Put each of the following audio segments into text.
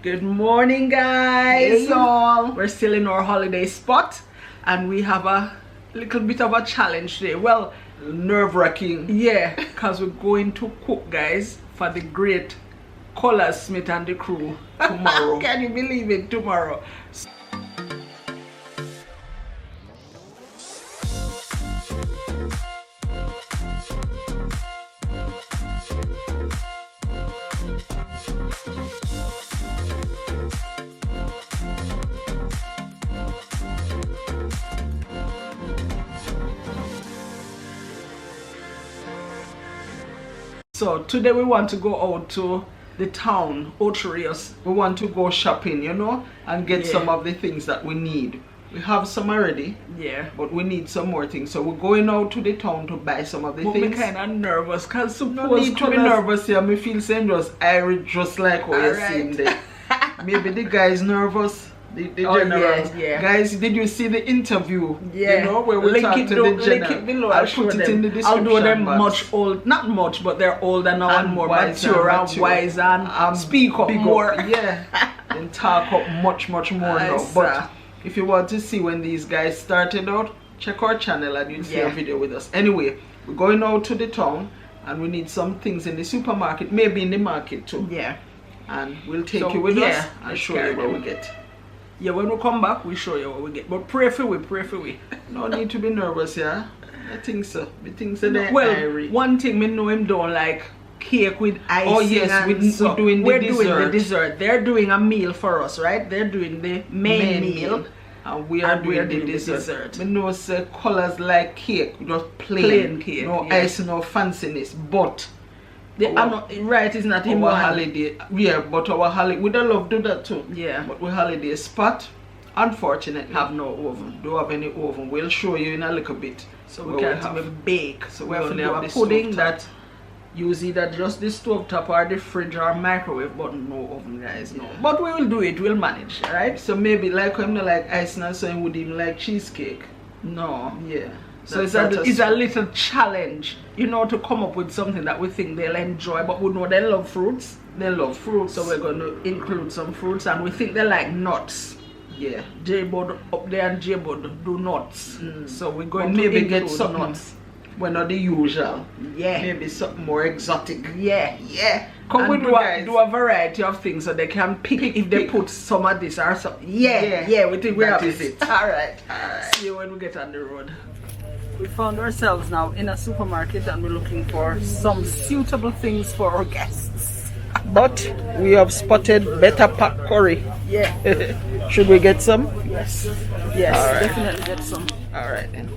Good morning, guys. Hey, y'all. We're still in our holiday spot and we have a little bit of a challenge today. Well, Nerve-wracking. yeah, because we're going to cook, guys, for the great Colaz Smith and the crew tomorrow. Can you believe it? Tomorrow. So today we want to go out to the town, Ocherius. We want to go shopping, you know, and get some of the things that we need. We have some already, but we need some more things. So we're going out to the town to buy some of the things. I'm kind of nervous because no need to be nervous here. Me feel saying just Irish, just like how you're seeing there. Maybe the guy's nervous. The general. Guys, did you see the interview? Yeah. You know, where we talked to the general. Link it below. I'll put it in the description. Although they're much old, not much, but they're older now and more mature and wise and speak up more. And talk up much more now. But if you want to see when these guys started out, check our channel and you'll see a video with us. Anyway, we're going out to the town and we need some things in the supermarket, maybe in the market too. Yeah. And we'll take you with us and show you what we get. Yeah, when we come back, we'll show you what we get. But pray for we. No need to be nervous, yeah? I think so. I think so. Well, one thing, me know him don't like cake with icing. Oh yes, we're doing the dessert. They're doing a meal for us, right? They're doing the main meal. And we are doing the dessert. Me know say colors like cake, just plain cake. No ice, no fanciness. But right, it's not in our holiday. Yeah, but our holiday, we don't love do that too. Yeah. But we holiday spot, unfortunately, have no oven. Don't have any oven. We'll show you in a little bit. So we can't even bake. So we have to do a pudding that use either just the stove top or the fridge or microwave, but no oven, guys. No. But we will do it. We'll manage, right? So maybe like him not like ice and so he would even like cheesecake. No. Yeah. So it's a little challenge, you know, to come up with something that we think they'll enjoy, but we know they love fruits. They love fruits. So we're going to include some fruits, and we think they like nuts. Yeah. J-Bud up there and J-Bud do nuts. So we're going to maybe get something nuts. We're not the usual. Yeah. Maybe something more exotic. Yeah. Come with do a variety of things so they can pick if they put some of this or something. Yeah. We think we have it. Alright. See you when we get on the road. We found ourselves now in a supermarket and we're looking for some suitable things for our guests. But we have spotted better pack curry. Yeah. Should we get some? Yes. Right. Definitely get some. Alright then.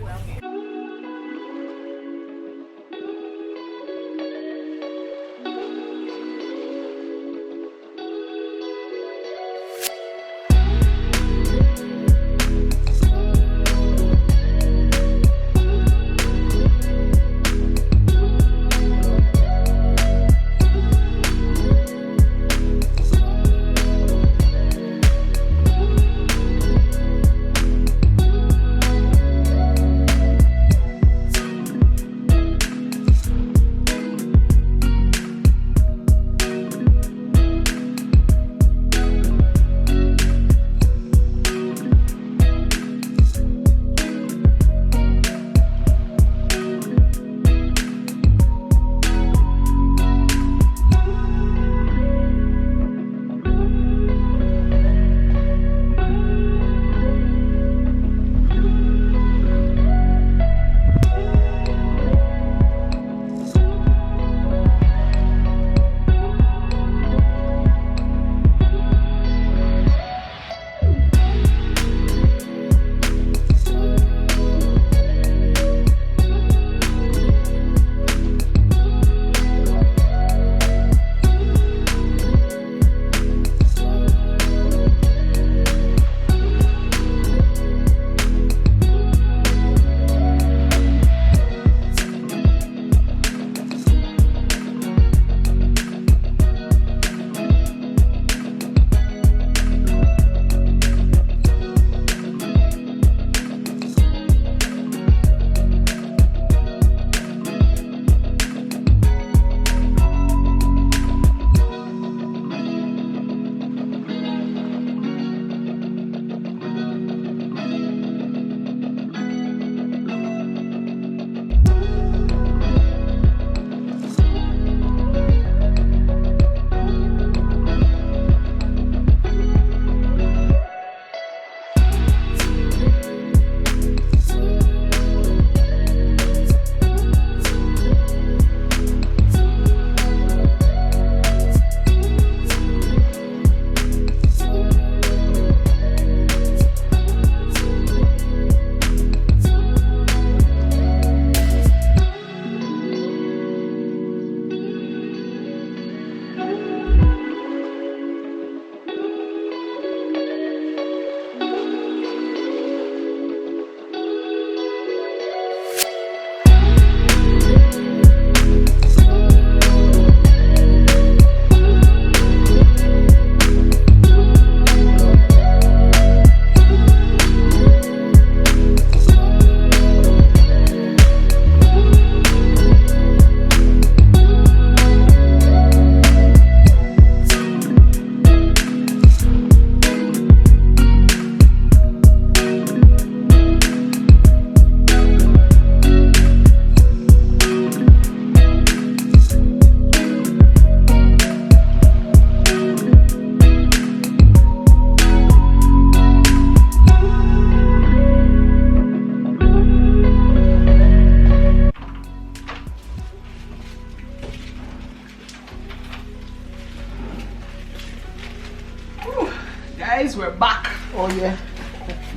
Guys, we're back. Oh yeah.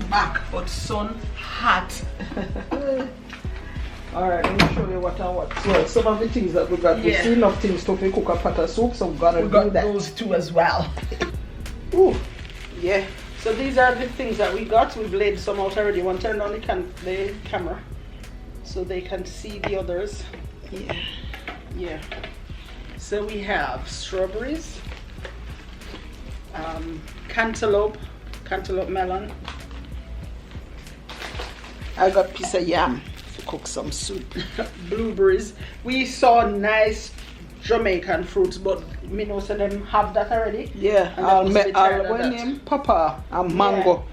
Back, but sun hot. Alright, let me show you what and what. Well, some of the things that we got. We see enough things to cook a pot of soup, so we're gonna do that. Those two as well. Ooh, yeah. So these are the things that we got. We've laid some out already. One turn on the camera so they can see the others. Yeah. Yeah. So we have strawberries, cantaloupe melon. I got a piece of yam to cook some soup. Blueberries. We saw nice Jamaican fruits, but me know so them have that already. Yeah, I'll name papa and mango,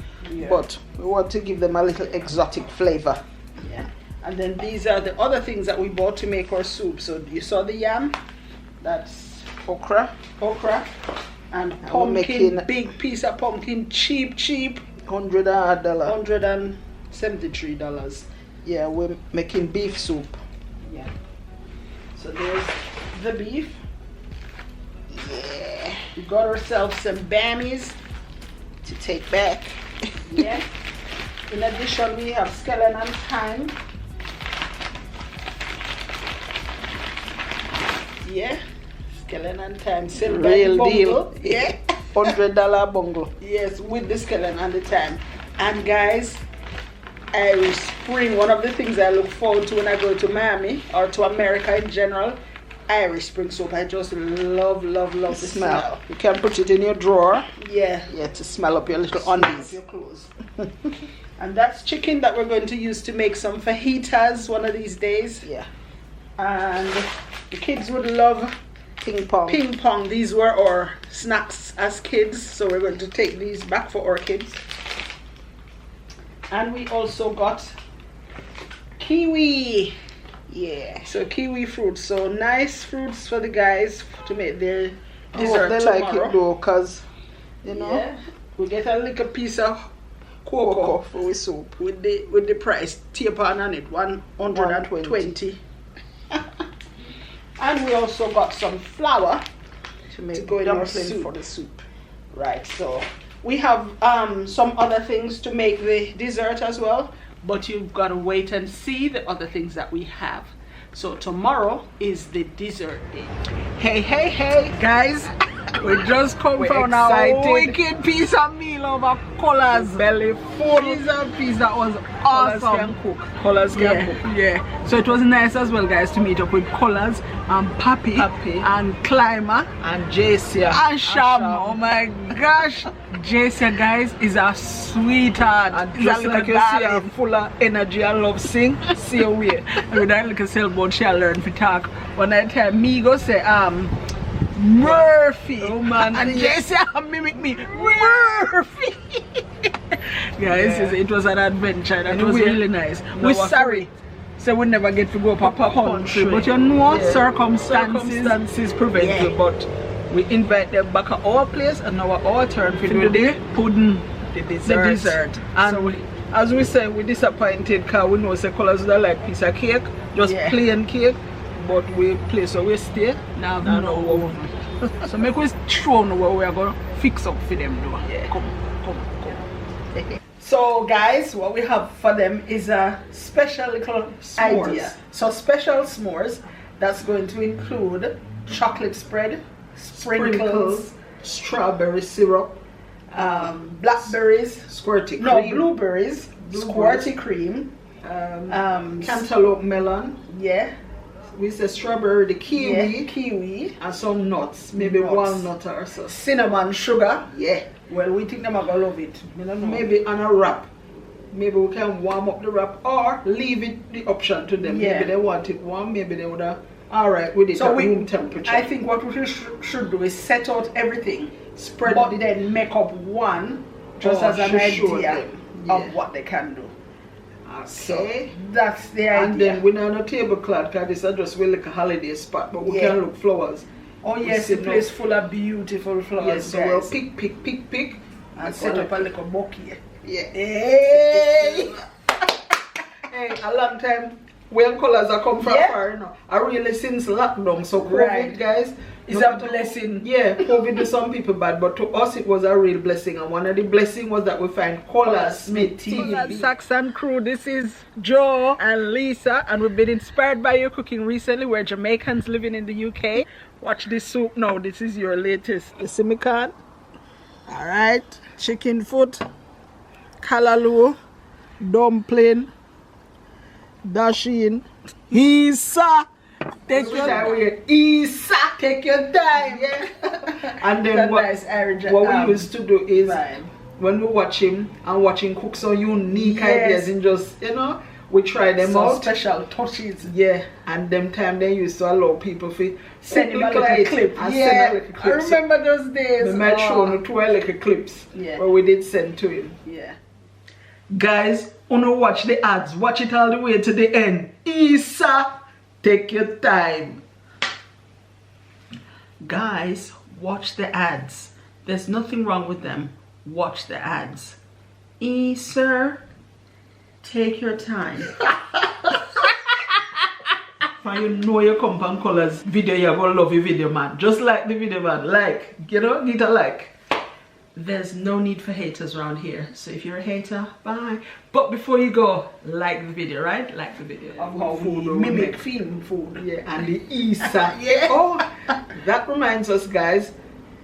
but we want to give them a little exotic flavor. Yeah. And then these are the other things that we bought to make our soup. So you saw the yam, that's okra, and pumpkin, big piece of pumpkin, cheap, $173. Yeah, we're making beef soup. Yeah. So there's the beef. Yeah. We got ourselves some bammies to take back. Yeah. In addition, we have scallion and thyme. Yeah. Scallion and thyme. Real deal. Yeah. $100 bungle. Yes, with the scallion and the thyme. And guys, Irish Spring, one of the things I look forward to when I go to Miami or to America in general, Irish Spring soap. I just love the smell. You can put it in your drawer. Yeah, to smell up your little undies, your clothes. And that's chicken that we're going to use to make some fajitas one of these days. Yeah. And the kids would love ping pong. These were our snacks as kids, so we're going to take these back for our kids. And we also got kiwi. Yeah, so kiwi fruits. So nice fruits for the guys to make their dessert they tomorrow. Like it though, cause you know we get a little piece of cocoa for the soup with the price tapered on it, 120. And we also got some flour to go in our soup for the soup. Right, so we have some other things to make the dessert as well, but you've got to wait and see the other things that we have. So tomorrow is the dessert day. Hey guys, we just come from a wicked piece of meal over Colaz. Belly full. Piece that was awesome. Colaz can cook. Yeah. So it was nice as well, guys, to meet up with Colaz and Papi and Climber and Jacia and Sham. Oh my gosh, Jacia, guys, is a sweetheart. And just like you see her full of energy and love sing. See away. With that little sailboat, she'll learn to talk. When I tell me go say Murphy. Oh man. And Jacia mimic me. Murphy. Guys, it was an adventure. That was really nice. We're sorry. So we never get to go up a country. But you know circumstances prevent you. But we invite them back at our place and now our turn for the pudding, the dessert. And so as we say, we're disappointed because we know Colaz don't like piece of cake, just plain cake. But we play, so we stay. Now no. So make us show them what we are going to fix up for them though. Yeah. Come. So guys, what we have for them is a special little idea. So special s'mores that's going to include chocolate spread, sprinkles, strawberry syrup, blackberries, squirty cream. No, blueberries, squirty cream, cantaloupe melon. Yeah. We say strawberry, the kiwi, and some nuts, maybe walnut or so. Cinnamon, sugar. Yeah. Well, we think them are gonna love it. Maybe on a wrap. Maybe we can warm up the wrap or leave it the option to them. Maybe they want it warm. Maybe they would have alright with it at room temperature. I think what we should do is set out everything, spread it, then make up one just as an idea of what they can do. Okay. So that's the idea. And then we're not on a tablecloth because this is just really like a holiday spot, but we can look flowers. Oh yes, a place full of beautiful flowers. Yes, so we'll pick and set up a little bouquet. Yeah. Hey! Hey, a long time when Colaz are come from far, you know. I really since lockdown, so COVID guys, It's a blessing. Yeah, COVID to some people bad, but to us it was a real blessing. And one of the blessings was that we find Colaz Smith TV. Saxon crew, this is Joe and Lisa, and we've been inspired by your cooking recently. We're Jamaicans living in the UK. Watch this soup now. This is your latest. You see me can? Alright. Chicken foot, callaloo, dumpling, dasheen. Isa! Take your time. Isa! Take your time. Yeah. And then what we used to do is when we watch him and watch him cook some unique ideas and just, you know, we try them out. Special touches. Yeah. And them time they used to allow people to send him a little clip. Yeah. I remember those days. We might show him 2 little clips where we did send to him. Yeah. Guys, wanna watch the ads. Watch it all the way to the end. Isa! Take your time. Guys, watch the ads. There's nothing wrong with them. Watch the ads. Sir, take your time. When you know you come from Colaz video, you're gonna love your video, man. Just like the video, man. Like, you know, get a like. There's no need for haters around here. So if you're a hater, bye. But before you go, like the video, right? Like the video. Of how we mimic film food. Yeah, and the Isa. Yeah. Oh, that reminds us, guys.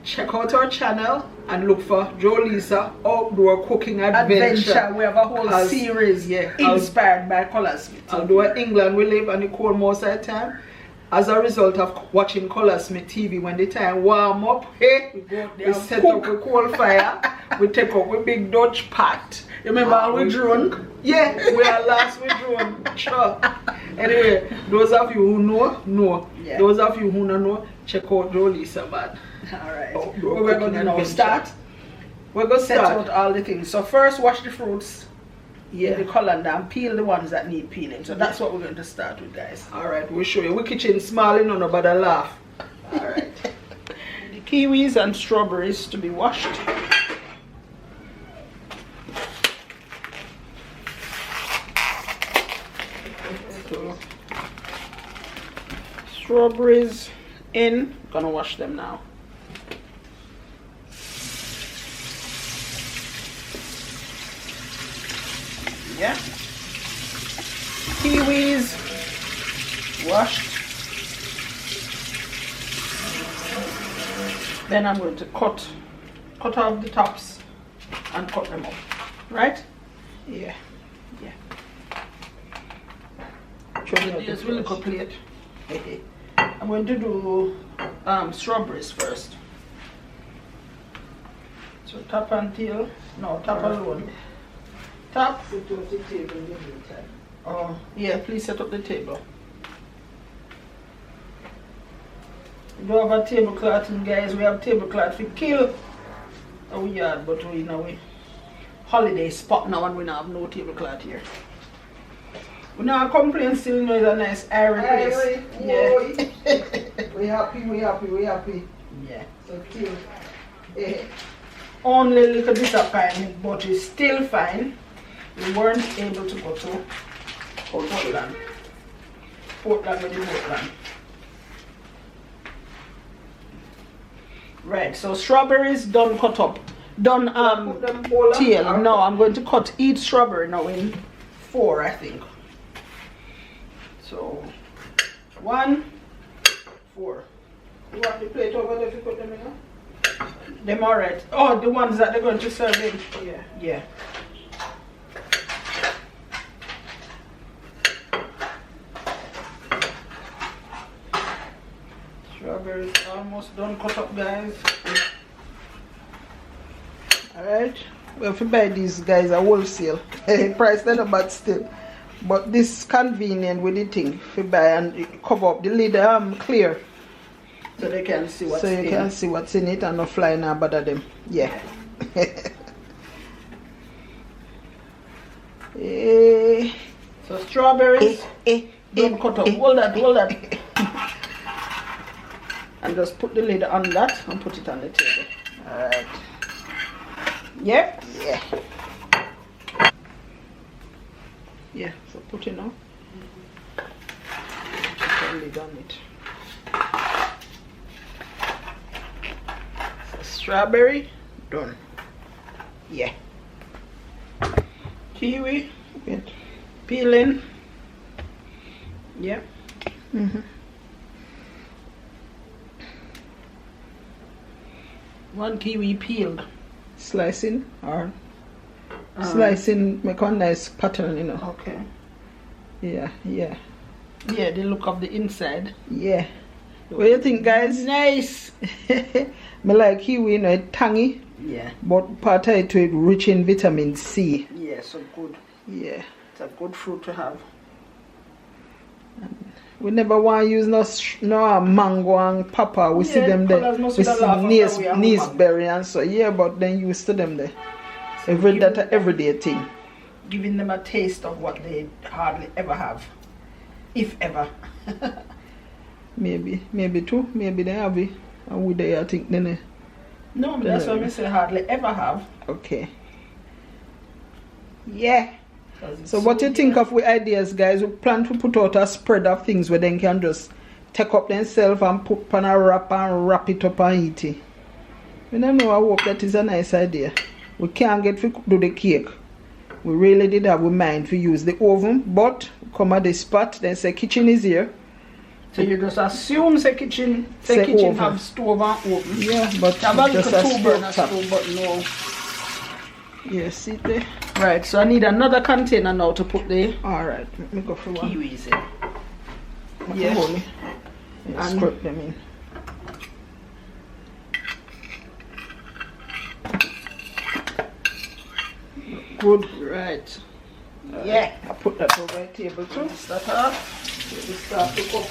Check out our channel and look for Joleisa Outdoor Cooking Adventure. We have a whole series inspired by Colaz Smith. Although in England we live on the cold most of the time, as a result of watching Colaz Smith TV, when the time warm up, we set up a coal fire, we take up a big Dutch pot. Remember how we drone? Yeah, we are last we drone. Sure. Anyway, those of you who know. Yeah. Those of you who don't know, check out Joleisa, man. Alright. We're going to now start. We're going to set out all the things. So first wash the fruits. Yeah, the colander and peel the ones that need peeling. So that's what we're going to start with, guys. Alright, we'll show you. We kitchen small, you know, but I laugh. Alright. The kiwis and strawberries to be washed. So, strawberries in. Gonna wash them now. Yeah. Kiwis washed. Then I'm going to cut off the tops and cut them up. Right? Yeah. Yeah. Here's a little plate. I'm going to do strawberries first. So top and tail. No, top alone. Top. Oh, yeah, please set up the table. We don't have a tablecloth, and guys, we have tablecloth for kill our yard, but we in a holiday spot now and we don't have no tablecloth here. We not complain, still know it's a nice airy place. Yeah. we happy. Yeah. So kill. Only a little disappointment, but it's still fine. We weren't able to go to Portland with the Portland. Right, so strawberries done cut up. Done tail. No, I'm going to cut each strawberry now in 4, I think. So 1, 4. You want the plate over there if you put them in? Them alright. Oh, the ones that they're going to serve in. Yeah. Yeah. Strawberries almost done cut up, guys. Alright. We have to buy these guys a wholesale. Price not bad still. But this is convenient with the thing. If you buy and cover up the lid clear. So they can see what's in it. So you can see what's in it and not fly now bother them. Yeah. So strawberries. Don't cut up. Hold that. And just put the lid on that and put it on the table. Alright. Yep. Yeah. Yeah, so put it now. Put the lid on it. Strawberry, done. Yeah. Kiwi, good. Peeling. Yeah. One kiwi peeled. Slicing or slicing make a nice pattern, you know. Okay. Yeah, yeah. Yeah, the look of the inside. Yeah. What do you think, guys? Nice. I like kiwi, you know, it's tangy. Yeah. But part of it is rich in vitamin C. Yeah, so good. Yeah. It's a good fruit to have. We never want to use no mango and papa. We see them there. We see naseberry and so. Yeah, but then used to them there. So everyday thing. Giving them a taste of what they hardly ever have. If ever. Maybe too. Maybe they have it. And we there, I think, then. No, but that's what we say hardly ever have. Okay. Yeah. So what you think of with ideas, guys? We plan to put out a spread of things where they can just take up themselves and put on a wrap and wrap it up and eat it. We don't know, I hope that is a nice idea. We can't get to do the cake. We really did have in mind to use the oven, but come at the spot, then say kitchen is here. So you just assume the kitchen have stove and oven. Yeah, but just a stove, but no. Yes, see there. Right, so I need another container now to put the let me go for one. Kiwis in. Yeah. And scrape them in. Good, right. Yeah. I put that over the table too. Start off. Let me start to cook.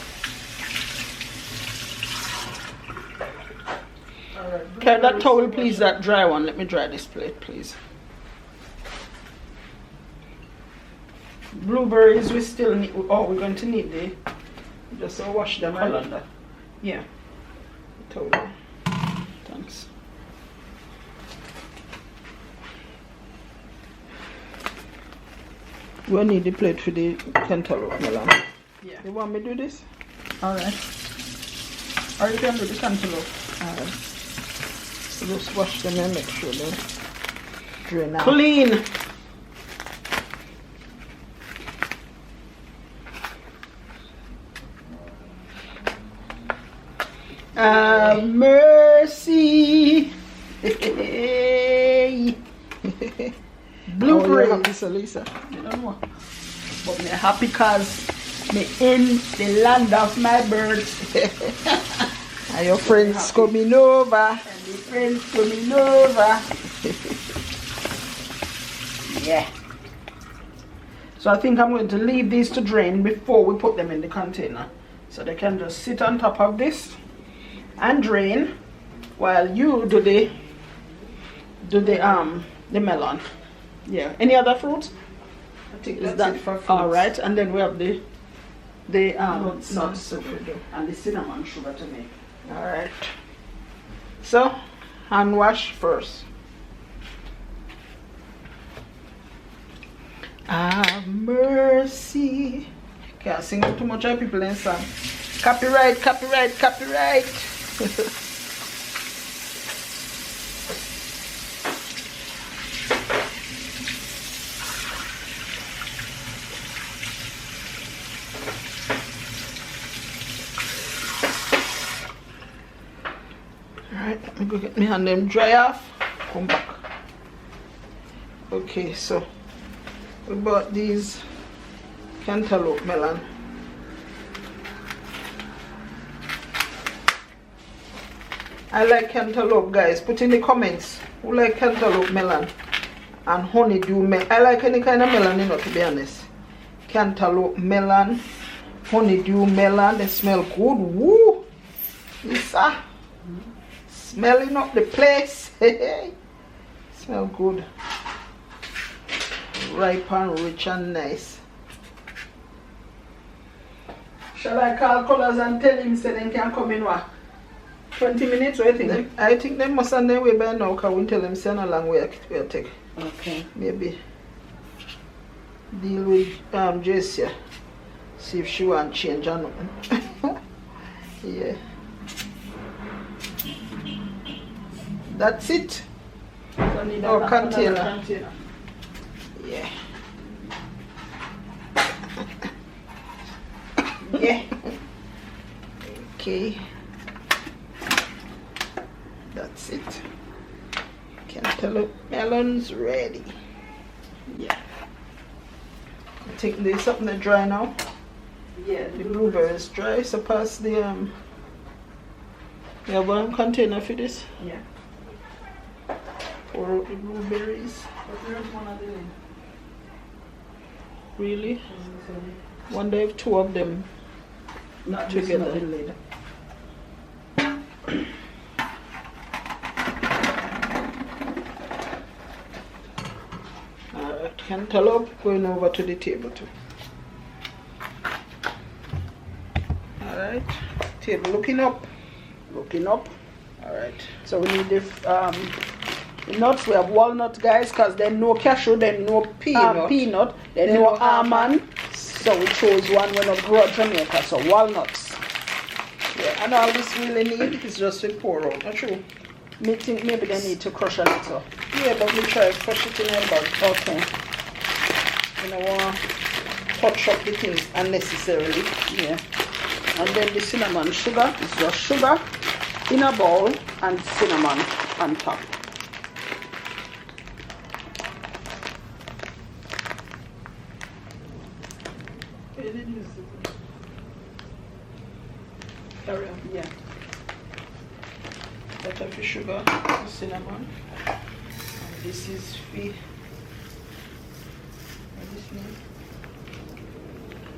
Alright. Carry that towel, please, that dry one. Let me dry this plate, please. Blueberries we still need. Oh, we're going to need the just wash them right. Yeah. Totally. Thanks. We need the plate for the cantaloupe melon. Yeah. You want me to do this? Alright. Or you can do the cantaloupe. Alright. So just wash them and make sure they drain out. Clean. Mercy. Blueberry. Happy, Joleisa? You don't know. But me happy because me in the land of my birds. And your friends coming over. And the friends coming over. Yeah. So I think I'm going to leave these to drain before we put them in the container. So they can just sit on top of this and drain while you do the melon. Yeah. Any other fruits? I think that's it for fruits. All right, and then we have the nuts and the cinnamon sugar to make. All right. So hand wash first. Have mercy. Can't sing too much of people in song. Copyright, copyright, copyright. Alright, let me go get my hand them dry off. Come back. Okay, so we bought these cantaloupe melon. I like cantaloupe, guys. Put in the comments who like cantaloupe melon and honeydew melon. I like any kind of melon, you know, to be honest. Cantaloupe melon, honeydew melon, they smell good. Woo! Lisa, smelling up the place. Smell good. Ripe and rich and nice. Shall I call Colaz and tell him so they can come in what? 20 minutes, what do you think? I think they must on their way by now because we tell them send a long way we'll take. Okay. Maybe deal with Joleisa. See if she want change or nothing. Yeah. That's it. So need container. Yeah. Yeah. Okay. That's it. Cantaloupe melons ready. Yeah. I think there's something that dry now. Yeah. The blueberries dry, so pass the you have one container for this? Yeah. Pour out the blueberries. But there's one of them. Really? Wonder if two of them Not together. later. Alright, cantaloupe going over to the table too. Alright, table looking up. Looking up. Alright, so we need the nuts. We have walnut, guys, because then no cashew, then no peanut, then no almond. So we chose one when we grew up Jamaica, so walnuts. Yeah, and all this really need is just to pour out. Not true. Me think maybe they need to crush a little. Yeah, but we try to crush it in a bag. Okay. You know, touch up the things unnecessarily. Yeah. And then the cinnamon sugar is just sugar in a bowl and cinnamon on top. Carry on. Yeah. Butter for sugar, the cinnamon. And this is for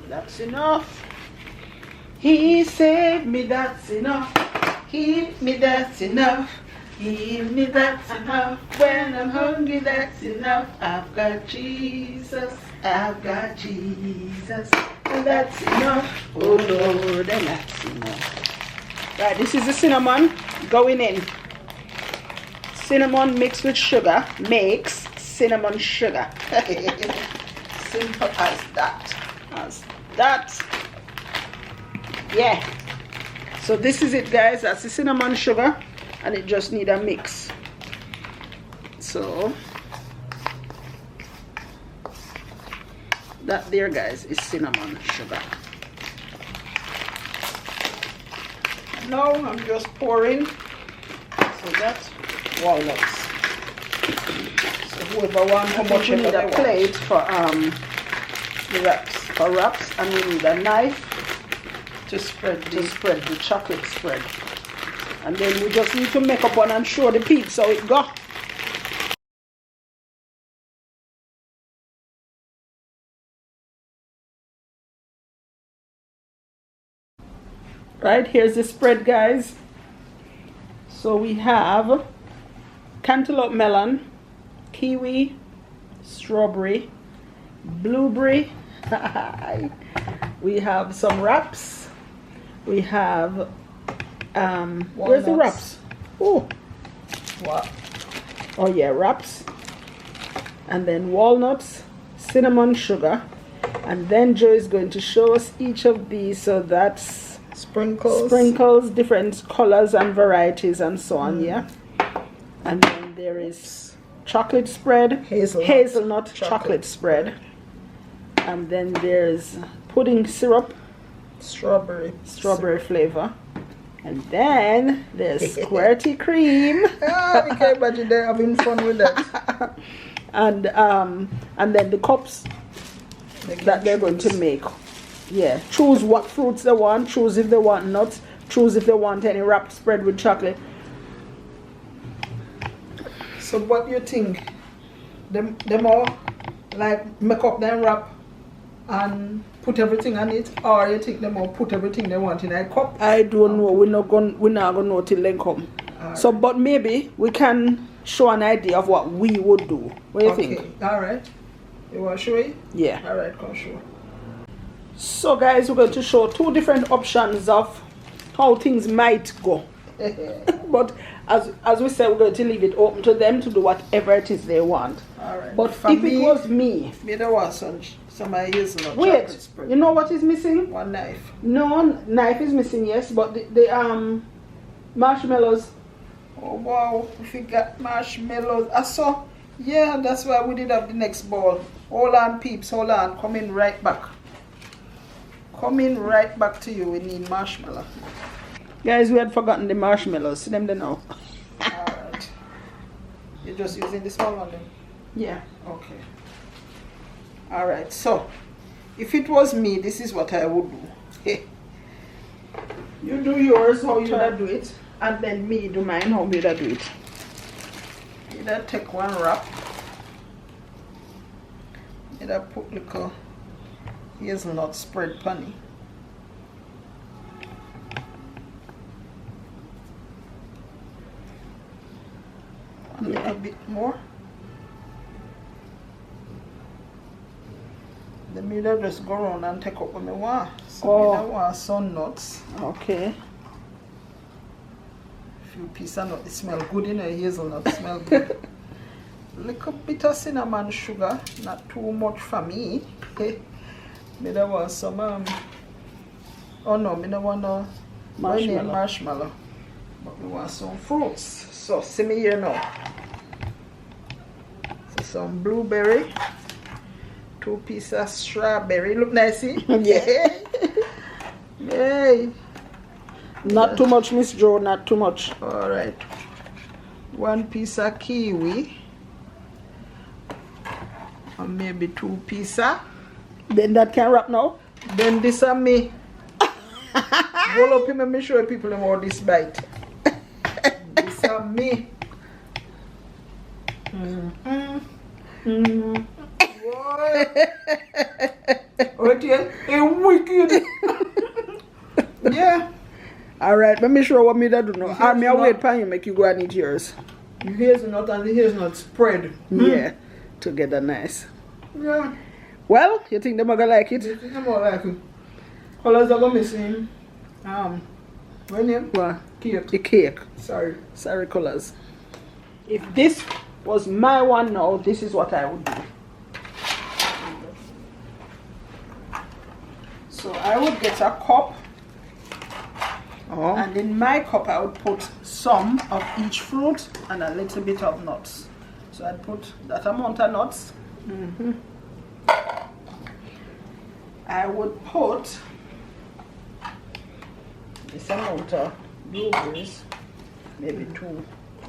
that's enough. He saved me, that's enough. Keep me, that's enough. Give me, that's enough. When I'm hungry, that's enough. I've got Jesus, I've got Jesus, and that's enough. Oh Lord, and that's enough. Right, this is the cinnamon going in. Cinnamon mixed with sugar makes cinnamon sugar. Simple as that. As that. Yeah. So this is it, guys. That's the cinnamon sugar, and it just need a mix. So that there, guys, is cinnamon sugar. Now I'm just pouring. So that's walnuts. So whoever wants how much, we need a plate for the wraps. For wraps, and we need a knife to spread the chocolate spread. And then we just need to make up one and show the peeps how it go. Right, here's the spread, guys. So we have cantaloupe melon, kiwi, strawberry, blueberry. We have some wraps. We have where's the wraps? Oh, what? Oh yeah, wraps. And then walnuts, cinnamon sugar, and then Joe is going to show us each of these. So that's sprinkles, different colors and varieties and so on. Yeah. And then there is chocolate spread, hazelnut chocolate spread. And then there's pudding syrup, strawberry flavor, and then there's squirty cream. I can't imagine they're having fun with that. And then the cups that they're going to make. Yeah, choose what fruits they want. Choose if they want nuts. Choose if they want any wrap spread with chocolate. So what do you think? Them all like make up them wrap and put everything on it, or you think them all put everything they want in a cup? I don't know. We're not gonna know till they come. So, but maybe we can show an idea of what we would do. What do you think? All right. You want to show it? Yeah. All right, come show. So, guys, we're going to show two different options of how things might go. But as we said, we're going to leave it open to them to do whatever it is they want. All right. But if it was me, there was some hazelnut. Wait, you know what is missing? One knife. No, knife is missing, yes, but the marshmallows. Oh wow, if we got marshmallows. I saw, yeah, that's why we did have the next ball. Hold on, peeps, hold on. Coming right back. Coming right back to you. We need marshmallow. Guys, we had forgotten the marshmallows. See them there now. Alright. You're just using the small one then? Yeah. Okay. Alright, so if it was me, this is what I would do. Hey. You do yours, how you would do it, and then me do mine, how me would do it. Either take one wrap, either put little hazelnut spread punny. A little bit more. The middle just go around and take up what I want. So I want some nuts. Okay. Few pieces of nut. It smell good, you know, hazelnut smell good. Little bit of cinnamon sugar, not too much for me. Me don't want some oh no, me don't want no marshmallow. But we want some fruits. So see me here now. So some blueberry. 2 pieces of strawberry. Look nice, see? Yeah. Yay. Not too much, Miss Joe, not too much. Alright. 1 piece of kiwi. And maybe 2 pieces. Then that can wrap now? Then this is me. Roll up him and me show people about this bite. This is me. Boy. Okay, wicked. Yeah. Alright, let me show what me that do now. I'm here wait for you, make you go and eat yours. The hazelnut and the hazelnut spread. Yeah, together nice. Yeah. Well, you think them are gonna like it? I think I'm all like it. Colors are going missing. What name? What? Cake. The cake. Sorry. Sorry, Colaz. If this was my one now, this is what I would do. So I would get a cup. Oh. And in my cup I would put some of each fruit and a little bit of nuts. So I'd put that amount of nuts. I would put this amount of blueberries, maybe 2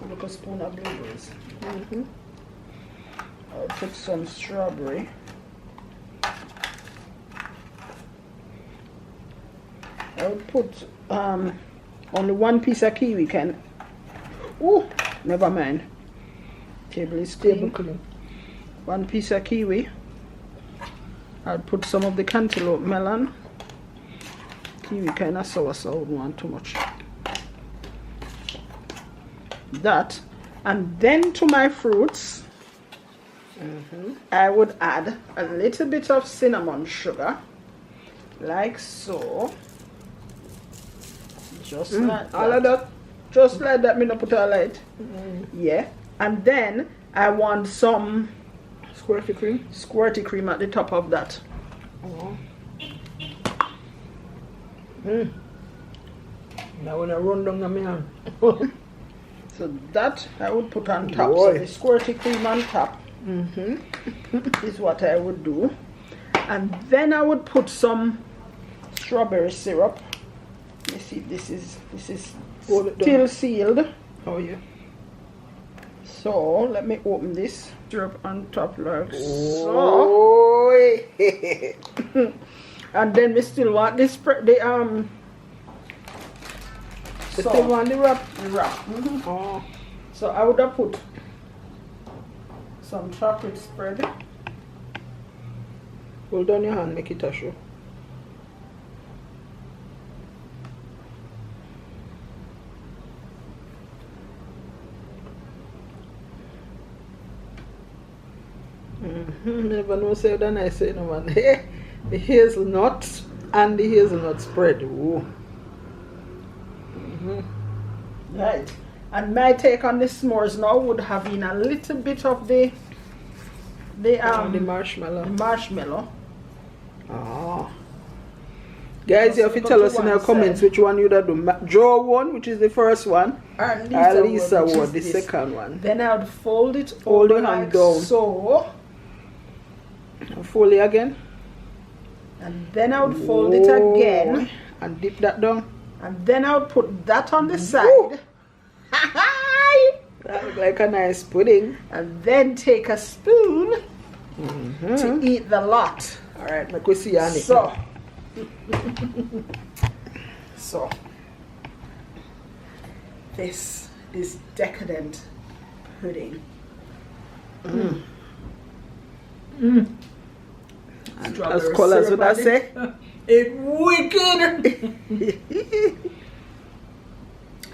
little spoons of blueberries. I would put some strawberry. I would put only 1 piece of kiwi can. Oh, never mind. Table is stable. 1 piece of kiwi. I'd put some of the cantaloupe melon. Kiwi kind of sour, so I wouldn't want too much. That, and then to my fruits, I would add a little bit of cinnamon sugar, like so. Just like that. All of that. Just like that, me not put a light. Yeah. And then I want some Squirty cream. squirty cream at the top of that. Now when I run down on my hand. So that I would put on top. Boy. So the squirty cream on top is what I would do. And then I would put some strawberry syrup. You see, this is still sealed. Oh yeah. So let me open this syrup on top like so. Oh. And then we still want this the Still want the wrap. Oh. So I would have put some chocolate spread. Hold down your hand, make it a show. Never know say that I say no man. Hey, the hazelnut and the hazelnut spread. Ooh. Right. And my take on the s'mores now would have been a little bit of the The marshmallow. marshmallow. Ah. Guys, you have to tell us in our comments which one you'd do. Joe won, which is the first one. And Lisa won, the second one. Then I would fold it Hold over your hand like down. so. And fold it again. And then I would fold it again. And dip that down. And then I would put that on the side. That looks like a nice pudding. And then take a spoon to eat the lot. Alright, make we see on it. So this is decadent pudding. As Colaz would I say? It's wicked.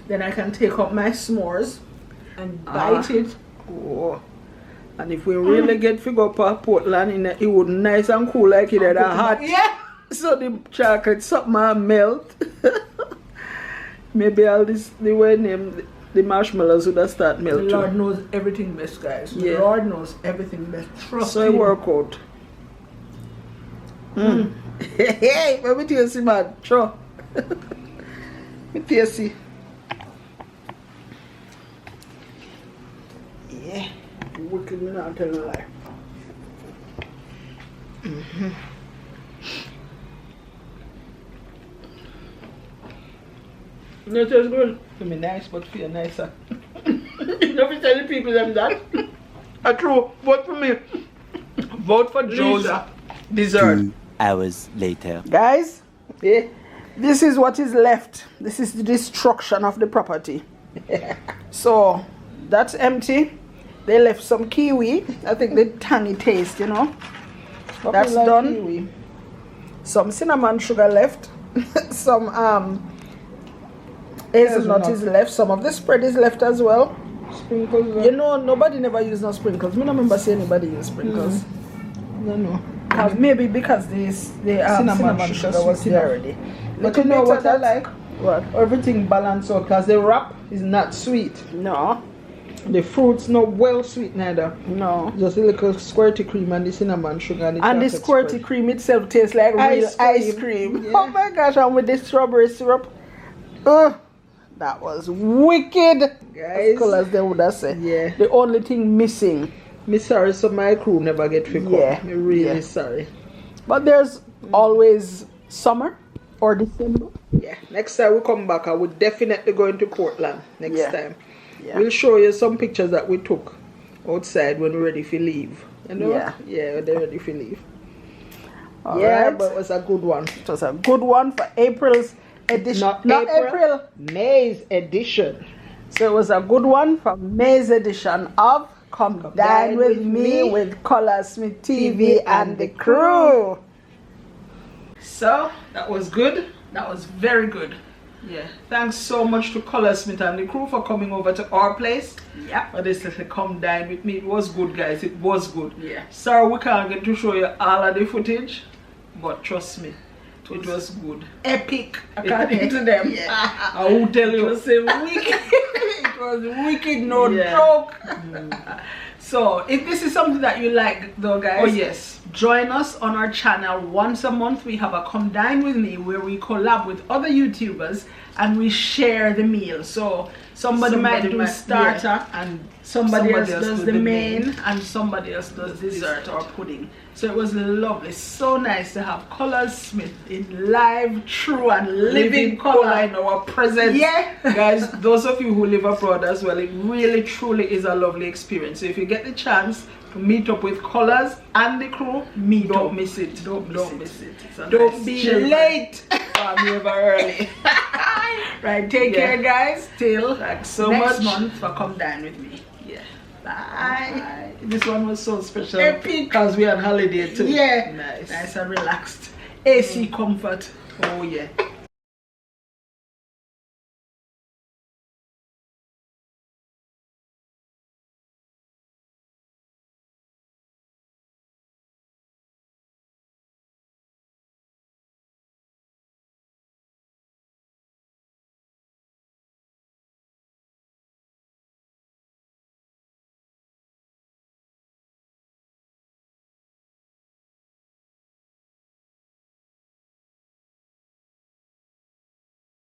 Then I can take up my s'mores and bite it. Oh. And if we really get figure up a Portland, it would nice and cool like it had a hot. Yeah. So the chocolate something might melt. Maybe all this the way name the marshmallows would have start melting. The Lord knows everything best, guys. Yeah. The Lord knows everything best. Trust so him. it work out. Hey, let me taste it, man. Sure. Let me taste it. Yeah. Wicked, me not tell a lie. No, it tastes good. For me nice, but feel nicer. You never tell the people them that. True. Vote for me. Vote for Joe's dessert. 2 hours later. Guys, this is what is left. This is the destruction of the property. So that's empty. They left some kiwi. I think the tangy taste, you know. That's like done. Kiwi. Some cinnamon sugar left. Some hazelnut is left. Some of the spread is left as well. Sprinkles. You know, nobody never used no sprinkles. Me don't remember seeing anybody use sprinkles. No. Maybe because the cinnamon sugar was there already. But you know what I like? What? Everything balanced out because the wrap is not sweet. No. The fruits not well sweet neither. No. Just a little squirty cream and the cinnamon sugar and the squirty cream itself tastes like real ice cream. Yeah. Oh my gosh, and with the strawberry syrup. That was wicked. Guys. As cool as they would have said. Yeah. The only thing missing. Me sorry so my crew never get fixed. Yeah. Me really sorry. But there's always summer or December. Yeah. Next time we come back I would definitely go into Portland next time. Yeah. We'll show you some pictures that we took outside when we're ready to leave. You know? Yeah, they're ready to leave. Right. But it was a good one. It was a good one for April's edition. Not April. May's edition. So it was a good one for May's edition of Come Dine With Me with Colaz Smith TV and the crew. So that was good. That was very good. Yeah, thanks so much to Colaz Smith and the crew for coming over to our place. Yeah, for this little Come Dine With Me. It was good, guys. It was good. Yeah. Sorry we can't get to show you all of the footage, but trust me, it was good. Epic, according to them. Yeah. I will tell you. It was wicked. It was wicked, no joke. So, if this is something that you like though, guys, join us on our channel once a month. We have a Come Dine With Me where we collab with other YouTubers and we share the meal. So somebody might do starter and somebody else does the main and somebody else does dessert or pudding. So it was lovely. So nice to have Colaz Smith in live, true and living color in our presence. Yeah. Guys, those of you who live abroad as well, it really truly is a lovely experience. So if you get the chance to meet up with Colaz and the crew, don't miss it. Don't miss it. Don't be late. I'm never early. Right, take care guys. Till next month for Come Dine With Me. Yeah. Bye. This one was so special. Epic. Because we are on holiday too. Yeah. Nice and relaxed. AC comfort. Oh yeah.